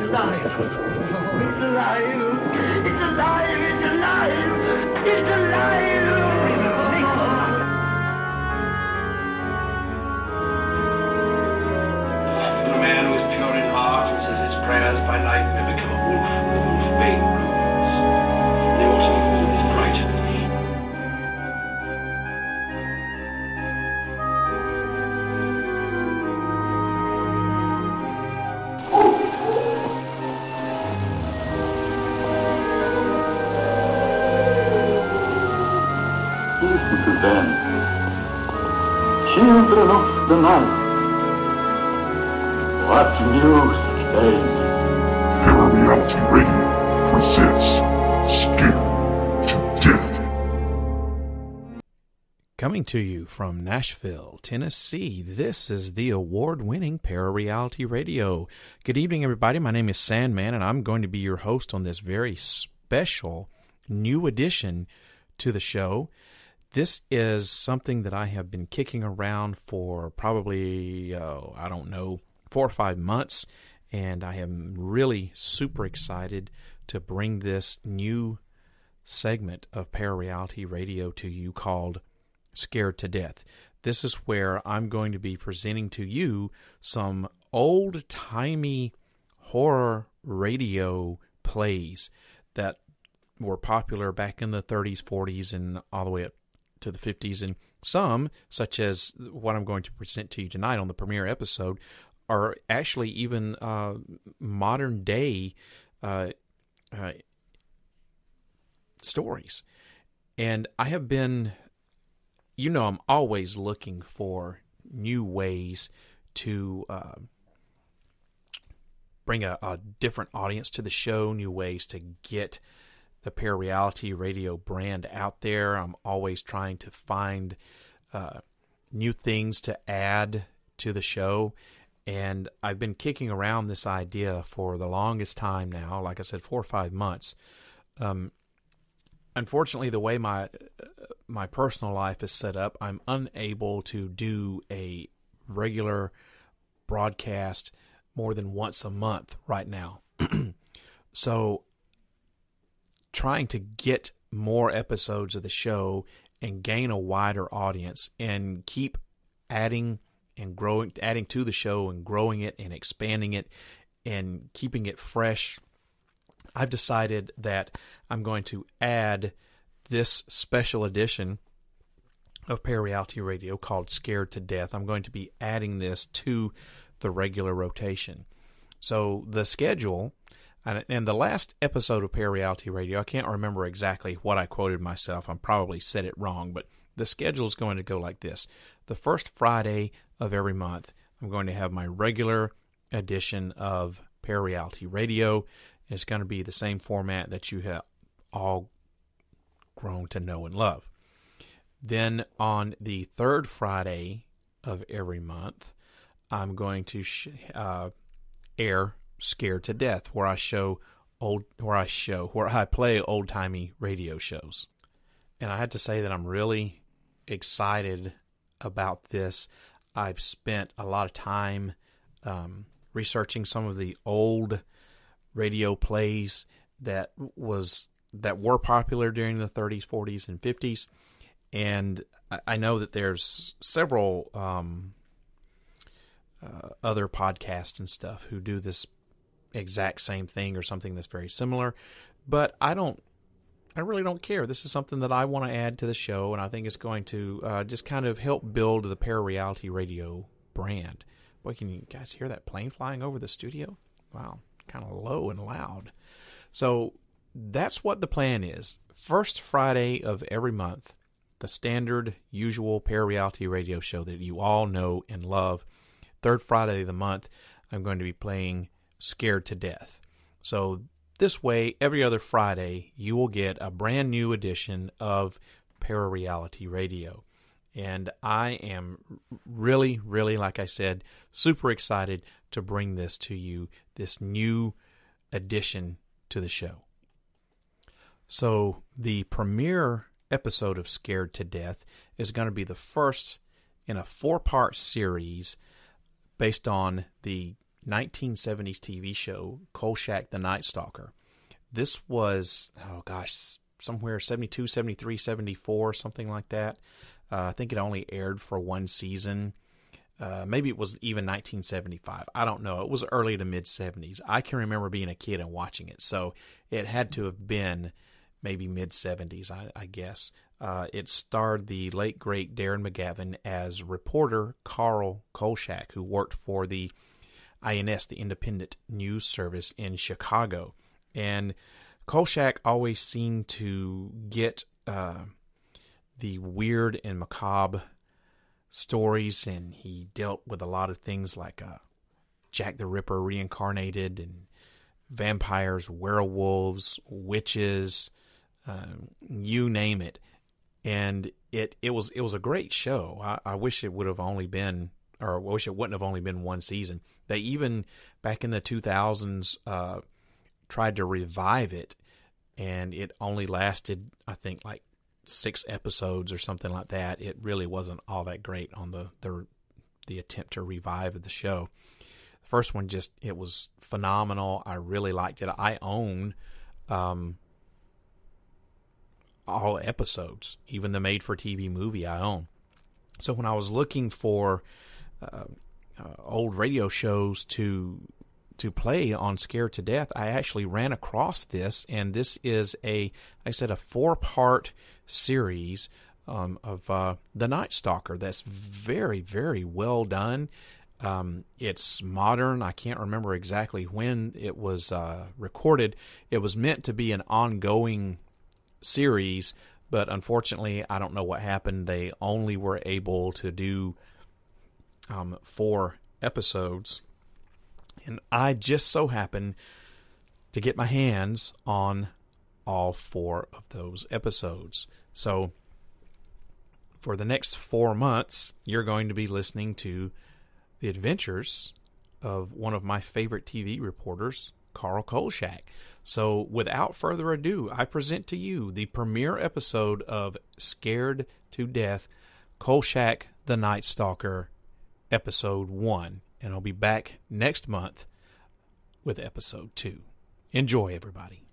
alive. Oh, it's alive. It's alive. It's alive. It's alive. The man who is pure in heart and says his prayers by night may become a wolf. The wolf bane grows. The autumn moon is brighter than he. Listen to them, children of the night. What news came? Reality Radio presents Scared to Death. Coming to you from Nashville, Tennessee, this is the award-winning Para-Reality Radio. Good evening, everybody. My name is Sandman, and I'm going to be your host on this very special new addition to the show. This is something that I have been kicking around for probably, 4 or 5 months, and I am really super excited to bring this new segment of Para-Reality Radio to you called Scared to Death. This is where I'm going to be presenting to you some old-timey horror radio plays that were popular back in the 30s, 40s, and all the way up to the 50s, and some, such as what I'm going to present to you tonight on the premiere episode, are actually even modern day stories. And I have been, I'm always looking for new ways to bring a different audience to the show, new ways to get the Para-Reality Radio brand out there. I'm always trying to find new things to add to the show. And I've been kicking around this idea for the longest time now, like I said, 4 or 5 months. Unfortunately, the way my personal life is set up, I'm unable to do a regular broadcast more than once a month right now. So trying to get more episodes of the show and gain a wider audience and keep adding to the show and growing it and expanding it and keeping it fresh, I've decided that I'm going to add this special edition of Para-Reality Radio called Scared to Death. I'm going to be adding this to the regular rotation. So the schedule, and the last episode of Para-Reality Radio, I can't remember exactly what I quoted myself. I probably said it wrong, but the schedule is going to go like this. The first Friday of every month, I'm going to have my regular edition of Para-Reality Radio. It's going to be the same format that you have all grown to know and love. Then on the third Friday of every month, I'm going to air Scared to Death, where I play old-timey radio shows. And I had to say that I'm really excited about this. I've spent a lot of time researching some of the old radio plays that were popular during the 30s, 40s, and 50s. And I know that there's several other podcasts and stuff who do this exact same thing or something that's very similar, but I really don't care. This is something that I want to add to the show, and I think it's going to just kind of help build the Para-Reality Radio brand. Boy, can you guys hear that plane flying over the studio? Wow, kind of low and loud. So that's what the plan is. First Friday of every month, the standard, usual Para-Reality Radio show that you all know and love. Third Friday of the month, I'm going to be playing Scared to Death. So this way, every other Friday, you will get a brand new edition of Para-Reality Radio. And I am really, really, like I said, super excited to bring this to you, this new addition to the show. So the premiere episode of Scared to Death is going to be the first in a 4-part series based on the 1970s TV show, Kolchak, the Night Stalker. This was, somewhere 72, 73, 74, something like that. I think it only aired for one season. Maybe it was even 1975. I don't know. It was early to mid-70s. I can remember being a kid and watching it, so it had to have been maybe mid-70s, I guess. It starred the late, great Darren McGavin as reporter Carl Kolchak, who worked for the INS, the Independent News Service in Chicago. And Kolchak always seemed to get the weird and macabre stories, and he dealt with a lot of things like Jack the Ripper reincarnated, and vampires, werewolves, witches, you name it. And it was a great show. I wish it would have only been, or I wish it wouldn't have only been one season. They even, back in the 2000s, tried to revive it, and it only lasted, I think, like 6 episodes or something like that. It really wasn't all that great on the attempt to revive the show. The first one, it was phenomenal. I really liked it. I own all episodes, even the made-for-TV movie I own. So when I was looking for old radio shows to play on Scared to Death, I actually ran across this, and this is a 4-part series of The Night Stalker that's very, very well done. It's modern. I can't remember exactly when it was recorded. It was meant to be an ongoing series, but unfortunately, I don't know what happened. They only were able to do 4 episodes, and I just so happened to get my hands on all 4 of those episodes. So for the next 4 months, you're going to be listening to the adventures of one of my favorite TV reporters, Carl Kolchak. So without further ado, I present to you the premiere episode of Scared to Death, Kolchak the Night Stalker, episode 1. And I'll be back next month with episode 2. Enjoy, everybody.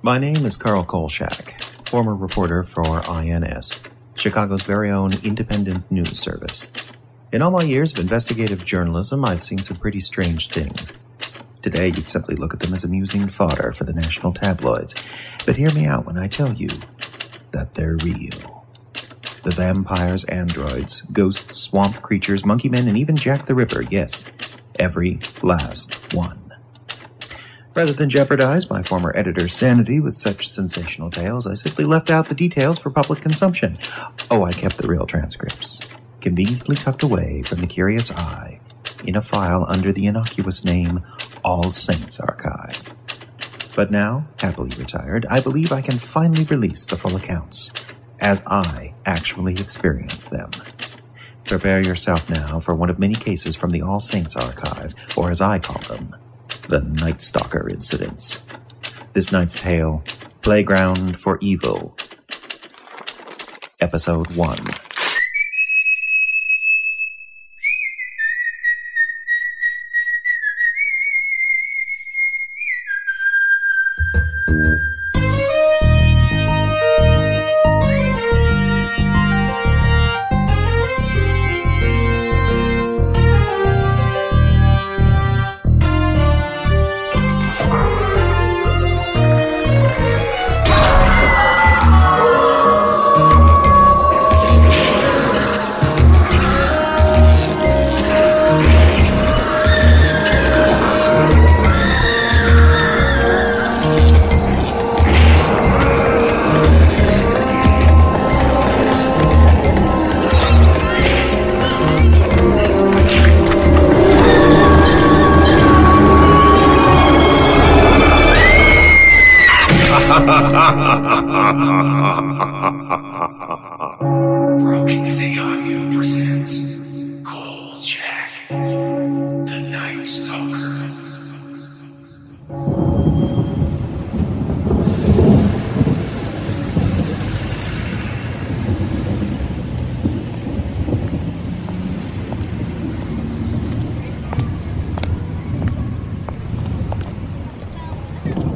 My name is Carl Kolchak, former reporter for INS, Chicago's very own independent news service. In all my years of investigative journalism, I've seen some pretty strange things. Today, you'd simply look at them as amusing fodder for the national tabloids. But hear me out when I tell you that they're real. The vampires, androids, ghosts, swamp creatures, monkeymen, and even Jack the Ripper, yes, every last one. Rather than jeopardize my former editor's sanity with such sensational tales, I simply left out the details for public consumption. Oh, I kept the real transcripts, conveniently tucked away from the curious eye in a file under the innocuous name All Saints Archive. But now, happily retired, I believe I can finally release the full accounts, as I actually experienced them. Prepare yourself now for one of many cases from the All Saints Archive, or as I call them, the Night Stalker Incidents. This night's tale, Playground for Evil, Episode 1. Broken Sea Audio presents Kolchak, the Night Stalker.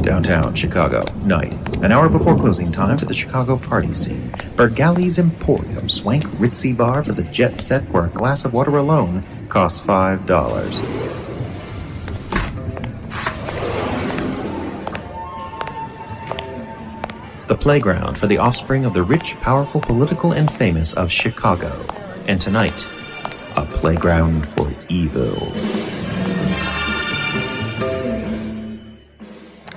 Downtown Chicago, night. An hour before closing time for the Chicago party scene. Bergali's Emporium, swank ritzy bar for the jet set where a glass of water alone costs $5. The playground for the offspring of the rich, powerful, political, and famous of Chicago. And tonight, a playground for evil.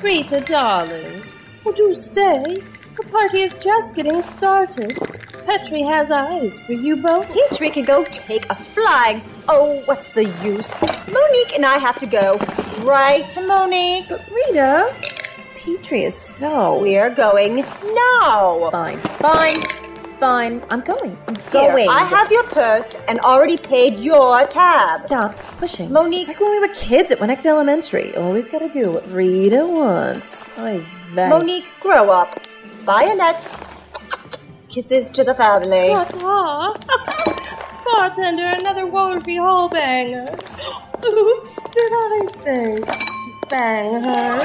Rita, darling, would you stay? The party is just getting started. Petrie has eyes for you both. Petrie can go take a flying. Oh, what's the use? Monique and I have to go. Right, Monique? But Rita, Petrie is so... We're going now. Fine. I'm going. Here, I have your purse and already paid your tab. Stop pushing. Monique. It's like when we were kids at Winneck Elementary. Always gotta do what Rita wants. Monique, grow up. Bye, Annette. Kisses to the family. Ta-ta. Bartender, another Wolfie Hall banger. Oops, did I say bang her?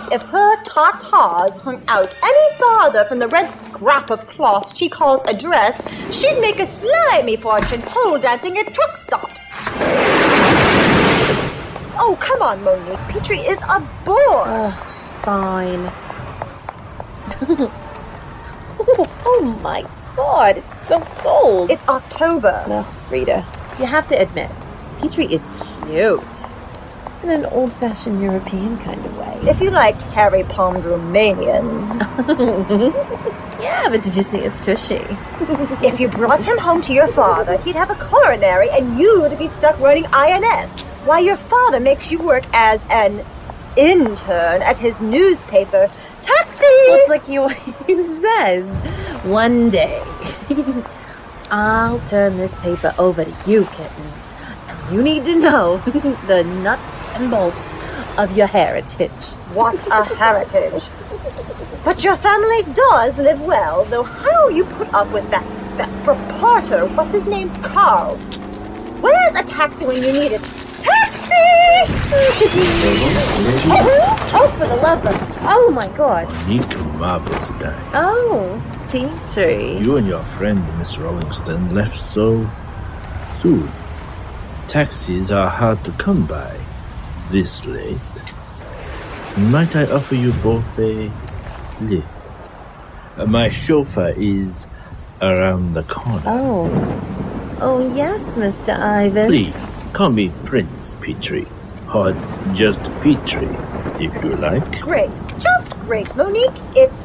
If her tatas hung out any farther from the red scrap of cloth she calls a dress, she'd make a slimy fortune pole dancing at truck stops. Oh, come on, Monique. Petrie is a bore. Ugh, fine. Oh my God, it's so cold. It's October. Ugh, Rita, you have to admit, Petrie is cute. In an old-fashioned European kind of way. If you liked hairy-palmed Romanians. Yeah, but did you see his tushy? If you brought him home to your father, he'd have a coronary and you'd be stuck running INS, while your father makes you work as an intern at his newspaper. Taxi! Well, it's like he always says, one day, I'll turn this paper over to you, kitten. You need to know the nuts and bolts of your heritage. What a heritage. But your family does live well, though how you put up with that reporter, what's his name, Carl? Where's a taxi when you need it? Taxi! Oh, for the love of... Oh, my God. Nick Marblestein. Oh, Petrie. You and your friend, Miss Rollingston, left so soon. Taxis are hard to come by this late. Might I offer you both a lift? My chauffeur is around the corner. Oh yes, Mr. Ivan. Please, call me Prince Petrie, or just Petrie, if you like. Great, just great, Monique. It's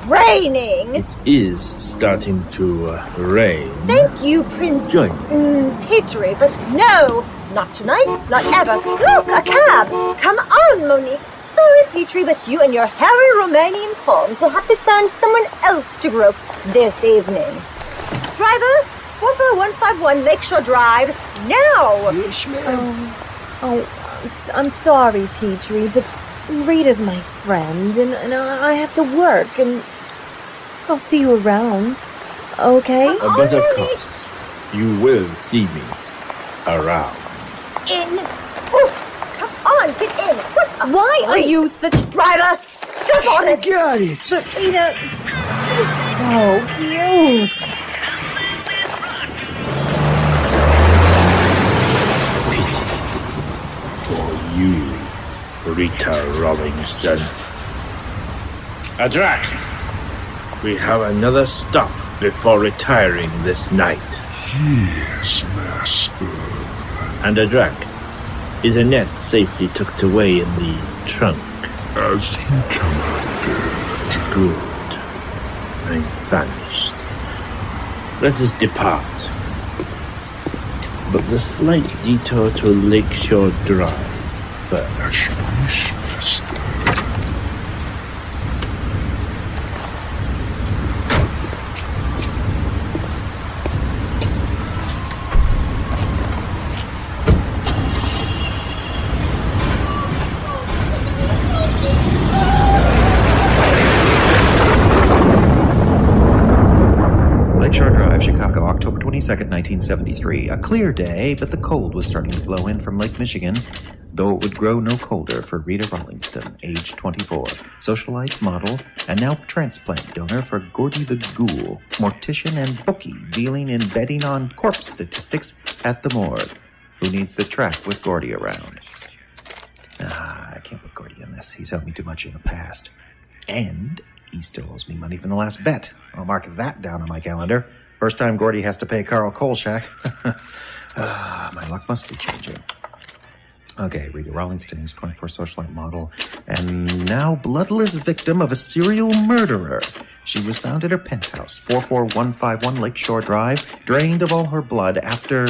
raining. It is starting to rain. Thank you, Prince. Join me. Petrie, but no, not tonight, not ever. Look, a cab. Come on, Monique. Sorry, Petrie, but you and your hairy Romanian palms will have to find someone else to grope this evening. Driver, 44151 Lakeshore Drive, now. Yes, ma'am. I'm sorry, Petrie, but Rita's my friend, and I have to work, and I'll see you around, okay? But of course, you will see me around. In. Oof. Come on, get in. Why are you such... Driver, step on it. Got it. But Rita, you're so cute. Pity for you, Rita Rollingston. Adrak, we have another stop before retiring this night. Yes, master. And Adrak, is Annette safely tucked away in the trunk? As you commanded. Good. I'm vanished. Let us depart. But the slight detour to Lakeshore Drive first. 22nd, 1973. A clear day, but the cold was starting to blow in from Lake Michigan, though it would grow no colder for Rita Rollingston, age 24, socialite, model, and now transplant donor for Gordy the Ghoul, mortician and bookie dealing in betting on corpse statistics at the morgue. Who needs to track with Gordy around? I can't put Gordy in this. He's helped me too much in the past. And he still owes me money from the last bet. I'll mark that down on my calendar. First time Gordy has to pay Carl Kolchak. My luck must be changing. Okay, Rita Rollingston is 24 socialite model, and now bloodless victim of a serial murderer. She was found at her penthouse, 44151 Lakeshore Drive, drained of all her blood after,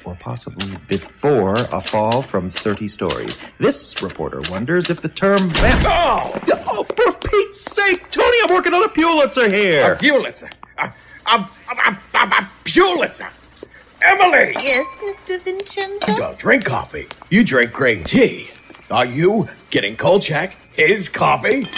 or possibly before, a fall from 30 stories. This reporter wonders if the term Oh, for Pete's sake, Tony, I'm working on a Pulitzer here. A Pulitzer? A Pulitzer? Emily! Yes, Mr. Vincenzo? You don't drink coffee. You drink green tea. Are you getting Kolchak his coffee?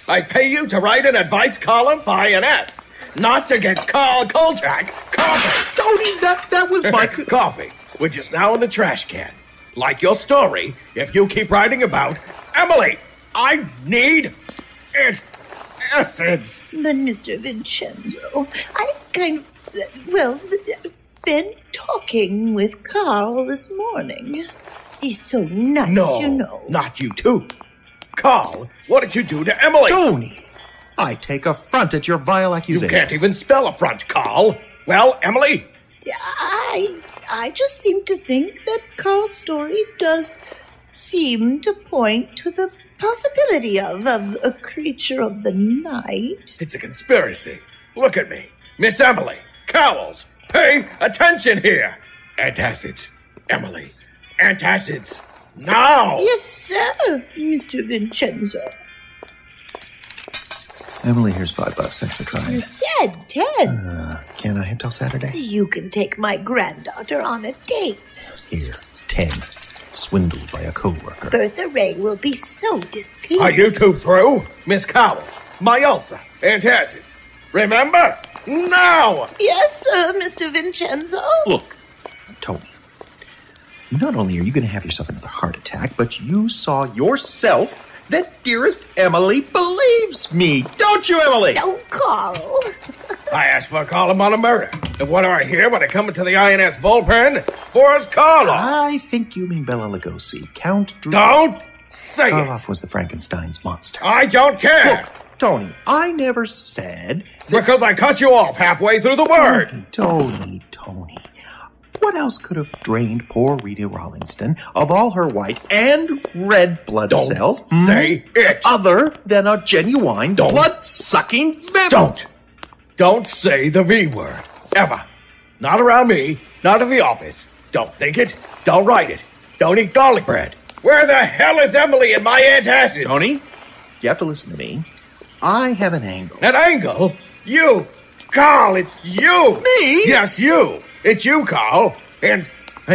I pay you to write an advice column for INS, not to get Carl Kolchak coffee. Tony, that was my... Coffee, which is now in the trash can. Like your story, if you keep writing about Emily. I need it. Essence. But Mr. Vincenzo, I've kind of, been talking with Carl this morning. He's so nice, No, you know. Not you too. Carl, what did you do to Emily? Tony, I take affront at your vile accusation. You can't even spell affront, Carl. Well, Emily? I just seem to think that Carl's story does seem to point to the possibility of a creature of the night. It's a conspiracy. Look at me. Miss Emily. Cowles. Pay attention here. Antacids. Emily. Antacids. Now. Yes, sir, Mr. Vincenzo. Emily, here's $5. Thanks for trying. You said 10. Can I until Saturday? You can take my granddaughter on a date. Here, 10. Swindled by a co-worker. Bertha Ray will be so displeased. Are you two through? Miss Cowles. My ulcer. Antacids. Remember? Now! Yes, sir, Mr. Vincenzo. Look, Tony, not only are you going to have yourself another heart attack, but you saw yourself that dearest Emily believes me. Don't you, Emily? Don't Carl. I asked for a column on a murder. And what do I hear when I come into the INS bullpen? Boris Karloff. I think you mean Bela Lugosi. Count Drew... Don't say Karloff it. was the Frankenstein's monster. I don't care. Look, Tony, I never said... Because I cut you off halfway through the word. Tony. What else could have drained poor Rita Rollingston of all her white and red blood cells? Say it. Other than a genuine blood-sucking vampire. Don't say the V word. Ever. Not around me. Not in the office. Don't think it. Don't write it. Don't eat garlic bread. Where the hell is Emily and my antacids? Tony, you have to listen to me. I have an angle. An angle? You. Carl, it's you. Me? Yes, you. It's you, Carl. And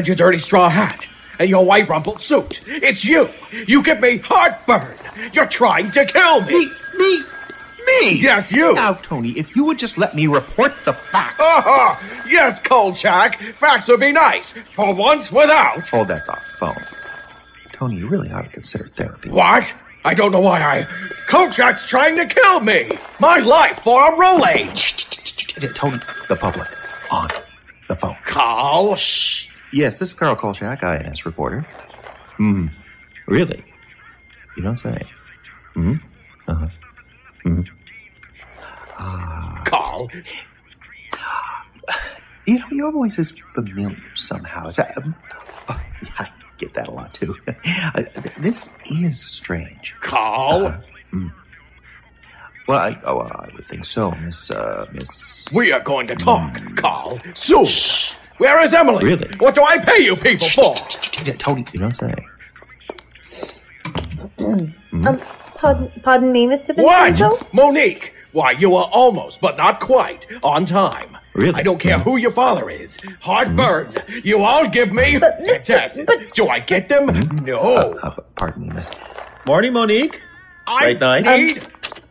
your dirty straw hat. And your white rumpled suit. It's you. You give me heartburn. You're trying to kill me. Me? Yes, you. Now, Tony, if you would just let me report the facts. Yes, Kolchak. Facts would be nice. For once without. Hold that thought, phone. Tony, you really ought to consider therapy. What? I don't know why Kolchak's trying to kill me. My life for a roll age. Tony, the public. On the phone. Carl? Shh. Yes, this is Carl Kolchak, INS reporter. Really? You don't say. Carl? You know, your voice is familiar somehow. I get that a lot, too. This is strange. Carl? Well, I would think so, Miss... We are going to talk, Carl, soon. Shh. Where is Emily? Really? What do I pay you people for? Tony, you don't say. Pardon me, Mr. Vincenzo? What? Monique? Why, you were almost, but not quite, on time. Really? I don't care who your father is. Heartburn. You all give me antacids. Do I get them? No. Pardon me, Miss... Morning, Monique. I night. need...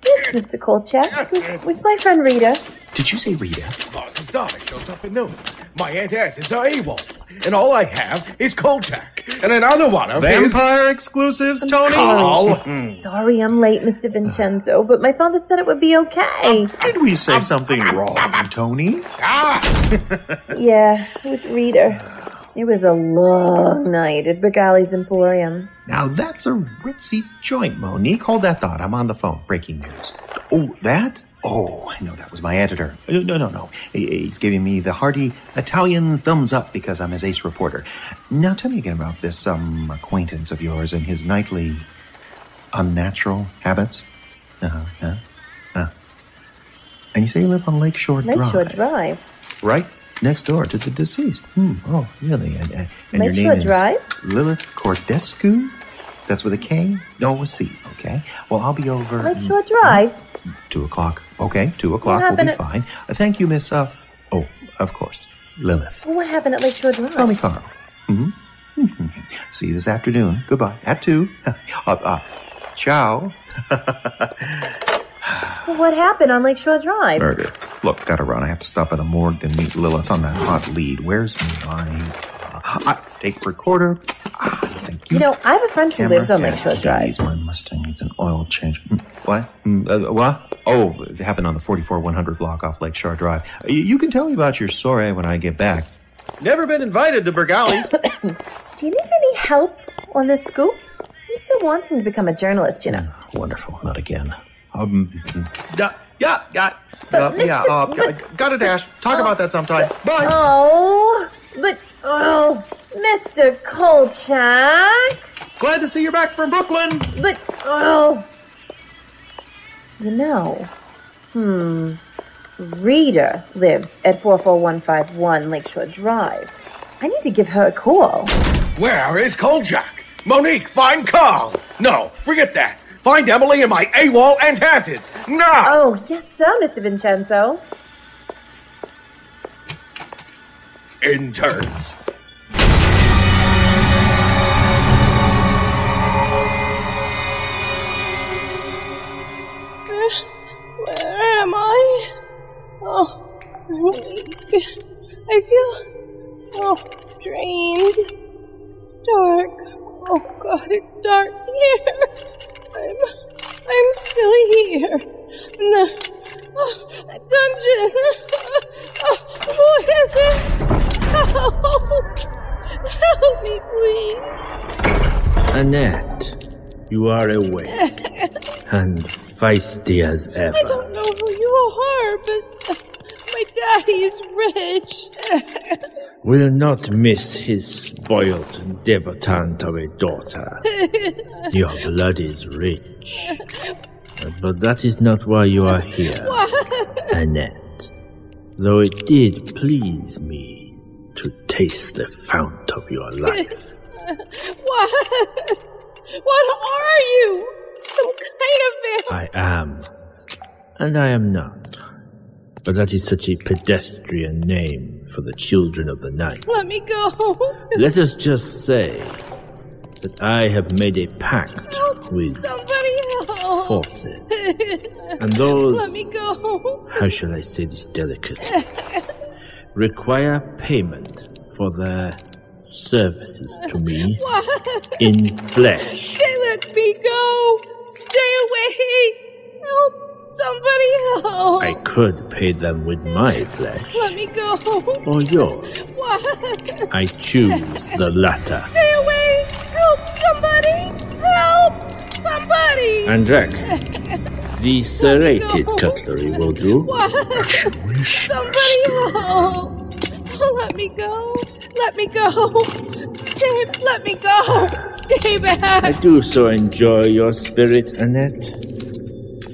Yes, Mr. Kolchak. With my friend Rita. Did you say Rita? Boss's daughter shows up at noon. My Aunt S is AWOL, and all I have is Kolchak, and another one of Vampire exclusives, Tony? Carl. Sorry I'm late, Mr. Vincenzo, but my father said it would be okay. Did we say something wrong, Tony? Yeah, with Rita. It was a long night at Bergali's Emporium. Now that's a ritzy joint, Monique. Hold that thought. I'm on the phone. Breaking news. Oh, that? Oh, I know that was my editor. No. He's giving me the hearty Italian thumbs up because I'm his ace reporter. Now tell me again about this acquaintance of yours and his nightly unnatural habits. And you say you live on Lakeshore Drive. Lakeshore Drive? Right next door to the deceased. Oh, really? And your name Lakeshore is Drive? Lilith Cordescu? That's with a K? No, a C. Okay. Well, I'll be over... Lakeshore Drive? 2 o'clock. Okay, 2 o'clock will be fine. Thank you, Miss... oh, of course, Lilith. What happened at Lakeshore Drive? Call me Carl. See you this afternoon. Goodbye. At 2. Ciao. What happened on Lakeshore Drive? Murder. Look, gotta run. I have to stop at the morgue and meet Lilith on that hot lead. Where's my... tape recorder. Thank you. You know, I have a friend who lives on Lakeshore Drive. My Mustang needs an oil change. What? What? Oh, it happened on the 44-100 block off Lakeshore Drive. You can tell me about your soiree when I get back. Never been invited to Bergali's. Do you need any help on this scoop? I'm still wanting to become a journalist, you know. Wonderful. Not again. Gotta dash. Talk about that sometime. Bye. Mr. Kolchak. Glad to see you're back from Brooklyn. Rita lives at 44151 Lakeshore Drive. I need to give her a call. Where is Kolchak? Monique, find Carl. No, forget that. Find Emily and my AWOL antacids. Now! Oh, yes, sir, Mr. Vincenzo. Interns. Where am I? Oh, I'm weak. I feel, drained. Dark. Oh, God, it's dark here. I'm still here. In the dungeon. Who is it? Help me, please. Annette, you are awake and feisty as ever. I don't know who you are, but my daddy's rich. Will not miss his spoiled debutante of a daughter. Your blood is rich. But that is not why you are here, Annette. Though it did please me to taste the fount of your life. What are you? Some kind of I am, and I am not. But that is such a pedestrian name for the children of the night. Let me go. Let us just say that I have made a pact with forces. And those, let me go. How shall I say this delicately, require payment for their services to me in flesh. Let me go. Stay away. Help. Somebody help. I could pay them with my flesh. Let me go. Or yours. What? I choose the latter. Stay away. Help somebody. Help somebody. Andrek, the serrated cutlery will do. What? Somebody help. Oh, let me go. Let me go. Let me go. Stay back. I do so enjoy your spirit, Annette.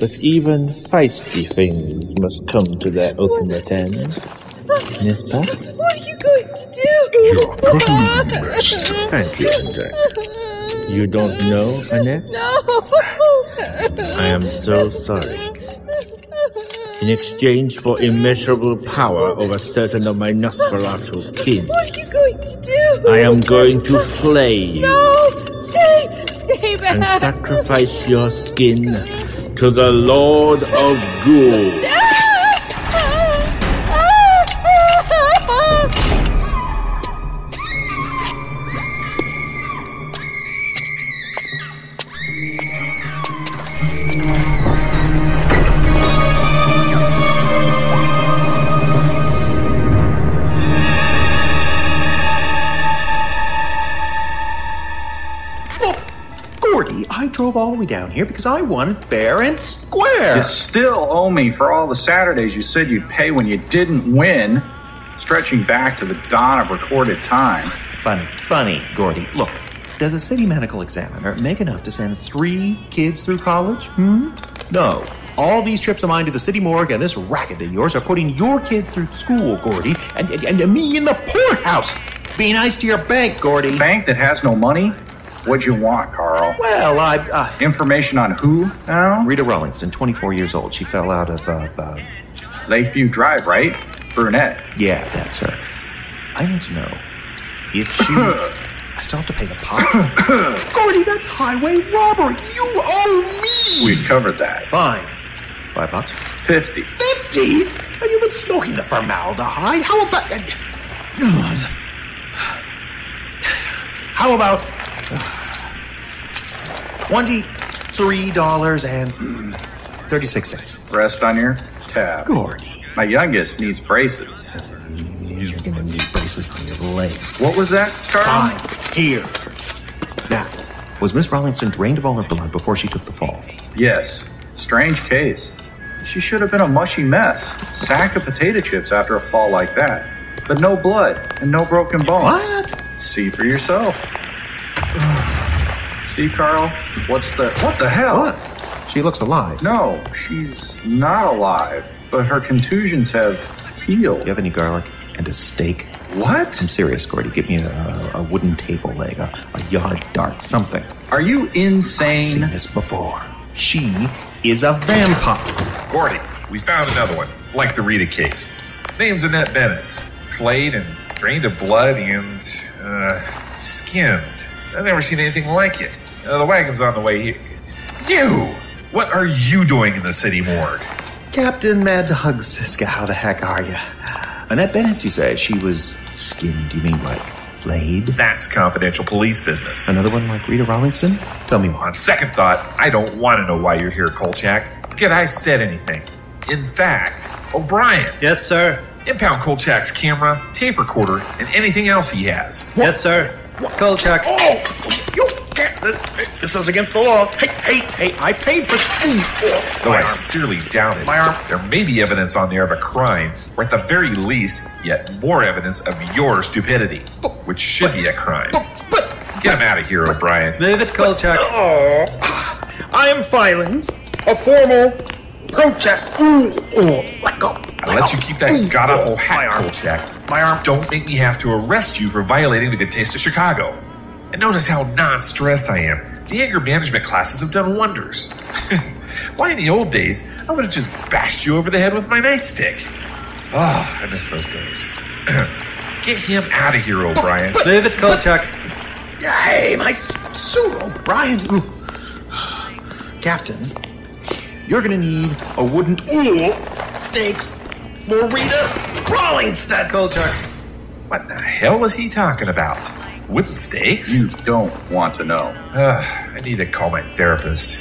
But even feisty things must come to their ultimate end. N'est-ce pas? What are you going to do? You're totally messed. Thank you, Andrek. You don't know, Annette? No. I am so sorry. In exchange for immeasurable power over certain of my Nosferatu kin, What are you going to do? I am going to flay you. No. Stay back. And sacrifice your skin to the Lord of Ghouls. Gordy, I drove all the way down here because I wanted fair and square. You still owe me for all the Saturdays you said you'd pay when you didn't win, stretching back to the dawn of recorded time. Funny, Gordy. Look, does a city medical examiner make enough to send 3 kids through college? No. All these trips of mine to the city morgue and this racket of yours are putting your kid through school, Gordy, and me in the poorhouse. Be nice to your bank, Gordy. Bank that has no money? What'd you want, Carl? Well, Information on who now? Rita Rollingston, 24 years old. She fell out of, Lakeview Drive, right? Brunette. Yeah, that's her. I want to know if she... I still have to pay the pot? Gordy, that's highway robbery. You owe me. We've covered that. Fine. $5? 50. 50? Have you been smoking the formaldehyde? How about... How about... $23.36. Rest on your tab. Gordy. My youngest needs braces. You're gonna need braces on your legs. What was that, Carl? Fine. Here. Now, was Miss Rollingston drained of all her blood before she took the fall? Yes. Strange case. She should have been a mushy mess. Sack of potato chips after a fall like that. But no blood and no broken bones. What? See for yourself. See, Carl? What the hell? What? She looks alive. No, she's not alive. But her contusions have healed. You have any garlic and a steak? What? I'm serious, Gordy. Get me a wooden table leg, a yard dart, something. Are you insane? I've seen this before. She is a vampire. Gordy, we found another one, like the Rita case. Name's Annette Bennett's. Flayed and drained of blood and, skinned. I've never seen anything like it. The wagon's on the way here. You! What are you doing in the city morgue? Captain Mad Dog Siska, how the heck are you? Annette Bennett, you said she was skinned. You mean like flayed? That's confidential police business. Another one like Rita Rollingston? Tell me more. On second thought, I don't want to know why you're here, Kolchak. Forget I said anything. In fact, O'Brien. Yes, sir. Impound Kolchak's camera, tape recorder, and anything else he has. What? Yes, sir. Kolchak. Oh, you can't. This is against the law. Hey, I paid for... Though I sincerely doubt it. My arm. There may be evidence on there of a crime, or at the very least, yet more evidence of your stupidity, which should be a crime. Get him out of here, O'Brien. Move it, Kolchak. Oh, I am filing a formal protest. Let go. I'll let you keep that god-awful hat, Kolchak. My arm. Don't make me have to arrest you for violating the good taste of Chicago. And notice how non-stressed I am. The anger management classes have done wonders. Why, in the old days, I would have just bashed you over the head with my nightstick. I miss those days. Get him out of here, O'Brien. Move it, Kolchak. Hey, my suit, O'Brien. Captain, you're gonna need a wooden stakes for Rita Rollingston. Kolchak. What the hell was he talking about? Wooden stakes? You don't want to know. I need to call my therapist.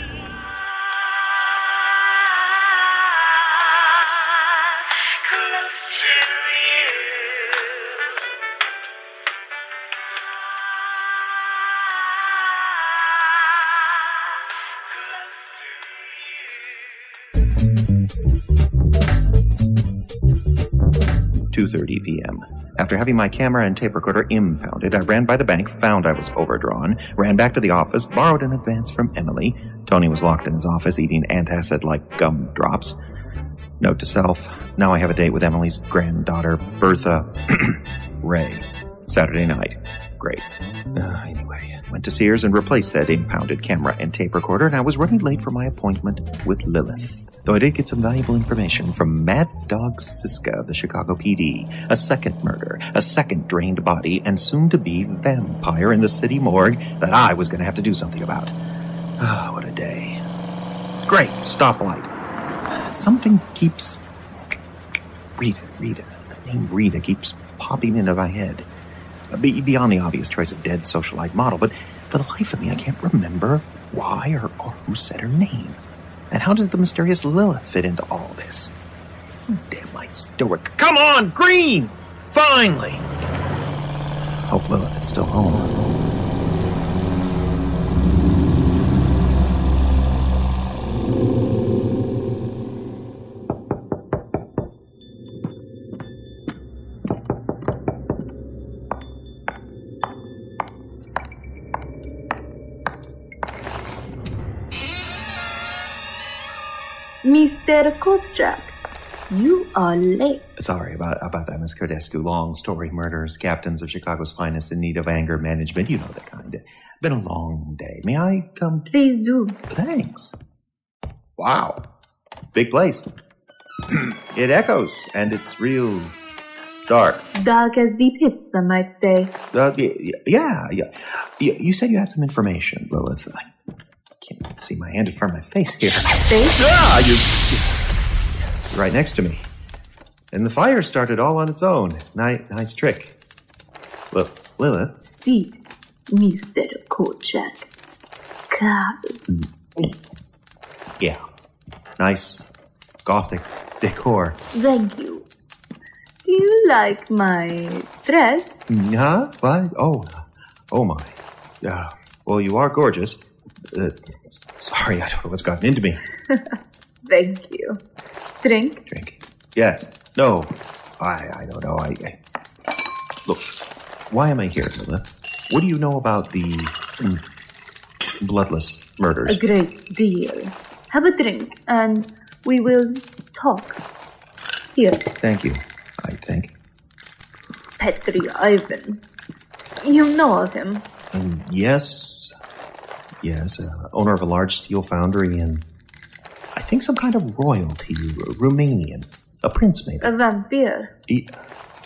.30 p.m. After having my camera and tape recorder impounded, I ran by the bank, found I was overdrawn, ran back to the office, borrowed an advance from Emily. Tony was locked in his office eating antacid-like gumdrops. Note to self, now I have a date with Emily's granddaughter, Bertha Ray. Saturday night. Great. Anyway, went to Sears and replaced said impounded camera and tape recorder, and I was running late for my appointment with Lilith. Though I did get some valuable information from Mad Dog Siska of the Chicago PD, a second murder, a second drained body, and soon-to-be vampire in the city morgue that I was going to have to do something about. What a day. Great, stoplight. Something keeps... Rita. The name Rita keeps popping into my head. Beyond the obvious choice of dead socialite model, but for the life of me, I can't remember why or who said her name. And how does the mysterious Lilith fit into all this? Damn light Stewart. Come on, green! Finally! Hope Lilith is still home. Mr. Kolchak, you are late. Sorry about that, Miss Cardescu. Long story, murders, captains of Chicago's finest in need of anger management. You know the kind. Been a long day. May I come? Please do. Thanks. Wow. Big place. It echoes, and it's real dark. Dark as the pits, some might say. Yeah. You said you had some information, Lilith. I can't see my hand in front of my face here. Face? Yeah, you're right next to me. And the fire started all on its own. Nice trick. Look, Lilith. Seat, Mr. Kolchak. Carl. Yeah. Nice Gothic decor. Thank you. Do you like my dress? Huh? What? Oh my. Well, you are gorgeous. Sorry, I don't know what's gotten into me. Thank you. Drink? Yes. No. I don't know. Look, why am I here, Lilith? What do you know about the bloodless murders? A great deal. Have a drink, and we will talk. Here. Thank you, I think. Petri Ivan. You know of him? Yes, owner of a large steel foundry in, I think, some kind of royalty, Romanian. A prince, maybe. A vampire.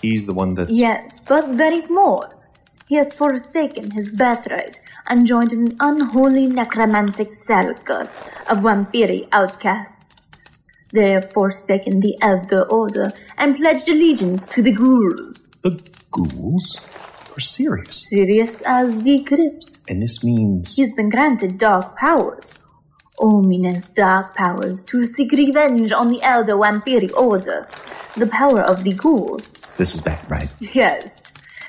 He's the one that's... Yes, but there is more. He has forsaken his birthright and joined an unholy necromantic circle of vampiri outcasts. They have forsaken the Elder Order and pledged allegiance to the ghouls. The ghouls? You're serious? Serious as the crypts. And this means... He's been granted dark powers. Ominous dark powers to seek revenge on the Elder Vampiri Order. The power of the ghouls. This is bad, right? Yes.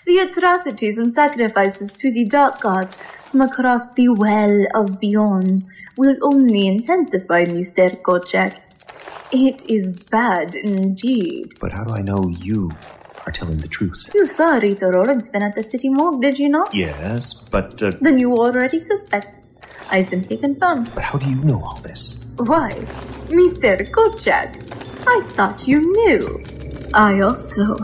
The atrocities and sacrifices to the dark gods from across the well of beyond will only intensify, Mr. Kolchak. It is bad indeed. But how do I know you are telling the truth? You saw Rita Rollinston at the city morgue, did you not? Yes, but... Then you already suspect. I simply confirm. But how do you know all this? Why, Mr. Kolchak, I thought you knew. I also...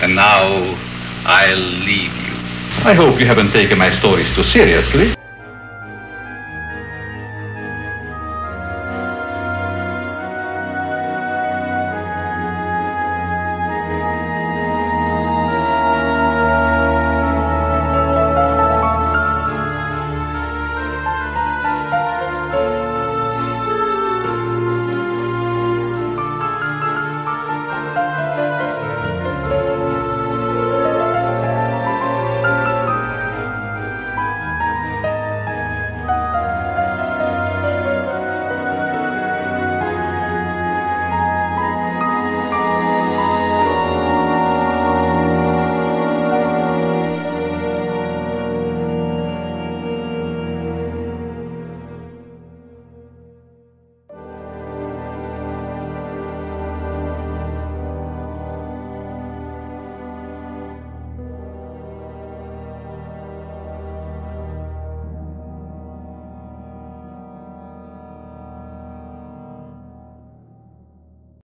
And now, I'll leave you. I hope you haven't taken my stories too seriously.